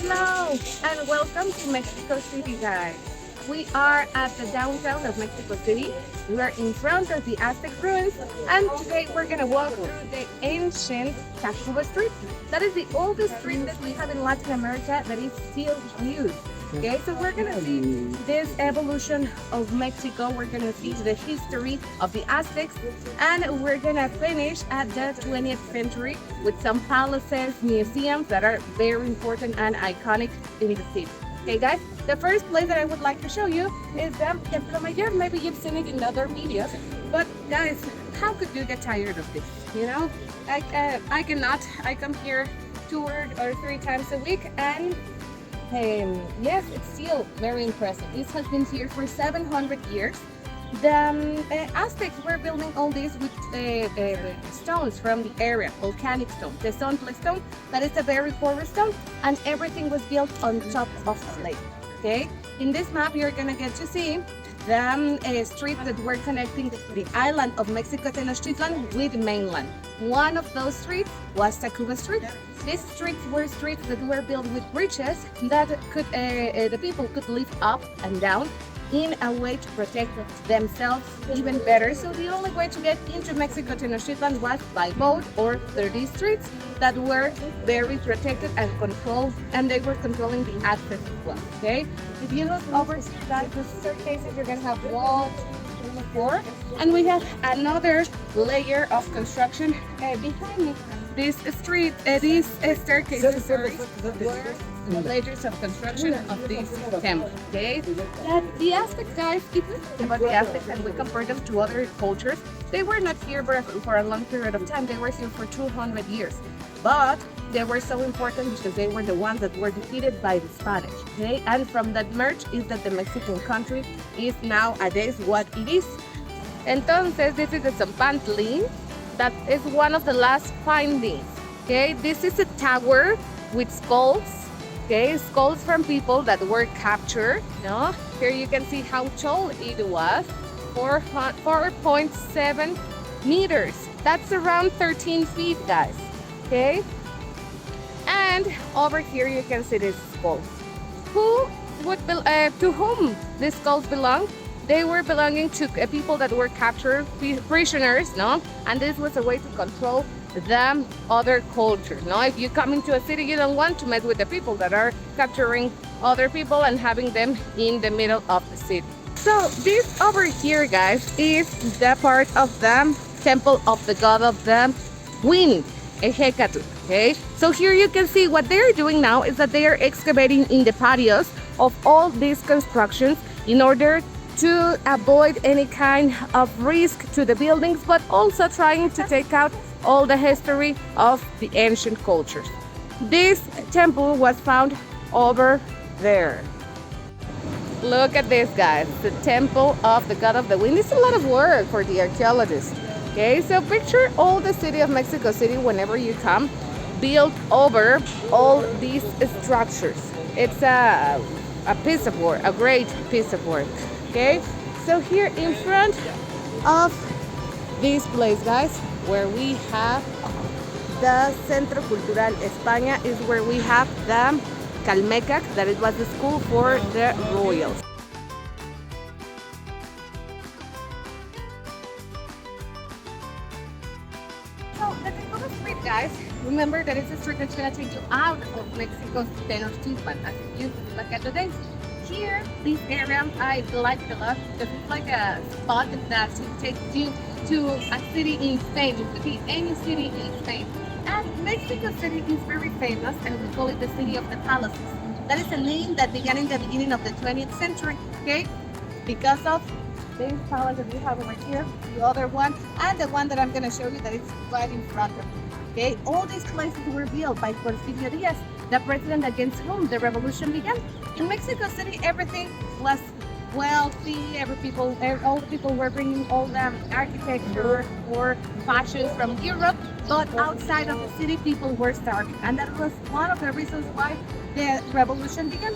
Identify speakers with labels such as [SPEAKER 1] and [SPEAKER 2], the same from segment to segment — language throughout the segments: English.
[SPEAKER 1] Hello and welcome to Mexico City, guys. We are at the downtown of Mexico City. We are in front of the Aztec ruins, and today we're gonna walk through the ancient Tacuba Street. That is the oldest street that we have in Latin America that is still used. Okay, so we're gonna see this evolution of Mexico. We're gonna see the history of the Aztecs, and we're gonna finish at the 20th century with some palaces, museums that are very important and iconic in the city. Okay, guys, the first place that I would like to show you is the Templo Mayor. Maybe you've seen it in other videos, but guys, how could you get tired of this? You know, I cannot. I come here 2 or 3 times a week, and yes, it's still very impressive. This has been here for 700 years. The Aztecs were building all this with stones from the area, volcanic stone, the stone, that is a very porous stone, and everything was built on top of the lake. Okay, in this map, you're gonna get to see the street that were connecting the island of Mexico Tenochtitlan with the mainland. One of those streets was Tacuba Street. These streets were streets that were built with bridges that could the people could live up and down in a way to protect themselves even better. So the only way to get into Mexico Tenochtitlan was by boat or through these streets that were very protected and controlled, and they were controlling the access as well. Okay, if you look over that the staircases, you're gonna have walls on the floor, and we have another layer of construction behind me. This street, these staircases were the layers of construction of this temple. Okay, that the Aztec guys, if we think about the Aztecs and we compare them to other cultures, they were not here for a long period of time. They were here for 200 years, but they were so important because they were the ones that were defeated by the Spanish. Okay, and from that merge is that the Mexican country is nowadays what it is. Entonces, this is the Zompantli. That is one of the last findings. Okay, this is a tower with skulls. Okay, skulls from people that were captured. No, here you can see how tall it was. 4.7 meters. That's around 13 feet, guys. Okay, and over here you can see these skulls. To whom these skulls belong? They were belonging to people that were captured, prisoners, no? And this was a way to control the other culture, no? If you come into a city, you don't want to mess with the people that are capturing other people and having them in the middle of the city. So this over here, guys, is the part of the temple of the god of the wind, Ejecatl, okay? So here you can see what they're doing now is that they are excavating in the patios of all these constructions in order to avoid any kind of risk to the buildings, but also trying to take out all the history of the ancient cultures. This temple was found over there. Look at this, guys, the temple of the god of the wind. It's a lot of work for the archaeologists. Okay, so picture all the city of Mexico City whenever you come, built over all these structures. It's a piece of work, a great piece of work. Okay, so here in front of this place, guys, where we have the Centro Cultural España, is where we have the Calmecac, that it was the school for the royals. So the Tacuba Street, guys, remember that it's a street that's going to take you out of Mexico's Tenochtitlan as it used to look at today. Here, this area, I like it a lot because it's like a spot that takes you to a city in Spain. It could be any city in Spain. And Mexico City is very famous, and we call it the city of the palaces. That is a name that began in the beginning of the 20th century, okay? Because of this palace that we have over here, the other one, and the one that I'm going to show you that is right in front of me. Okay, all these places were built by Porfirio Diaz, the president against whom the revolution began. In Mexico City, everything was wealthy. All the people were bringing all the architecture or fashion from Europe, but outside of the city, people were starving, and that was one of the reasons why the revolution began.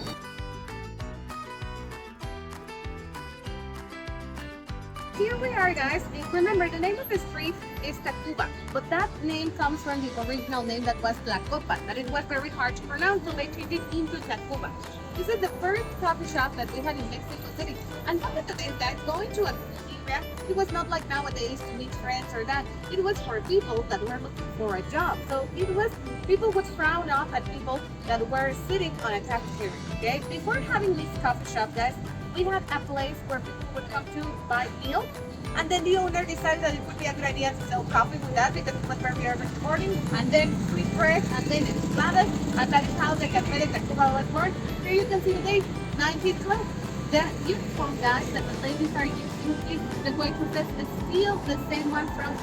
[SPEAKER 1] here we are, guys. Remember, the name of the street is Tacuba, but that name comes from the original name that was Tlacopa, that it was very hard to pronounce, so they changed it into Tacuba. This is the first coffee shop that we had in Mexico City. And look at this, guys, going to a area, it was not like nowadays to meet friends or that. It was for people that were looking for a job. So it was, people would frown off at people that were sitting on a cafeteria, okay? Before having this coffee shop, guys, we had a place where people would come to buy meals, and then the owner decided that it would be a good idea to sell coffee with that because it was very early in the morning, and then we bread, and then enchiladas, and that is how the Café de Tacuba was born. Here you can see the date, 1912. The uniform, guys, that the ladies are using is the waitresses is still the same one from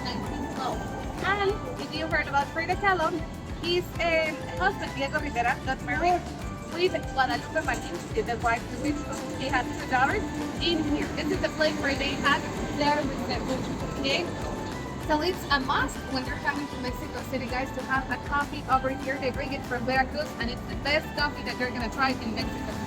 [SPEAKER 1] 1912. And if you heard about Frida Kahlo, his husband, Diego Rivera, got married with Guadalupe Martin, the wife to which he had 2 daughters, in here. This is the place where they had their reception, okay? So it's a must when you're coming to Mexico City, guys, to have a coffee over here. They bring it from Veracruz, and it's the best coffee that you're gonna try in Mexico City.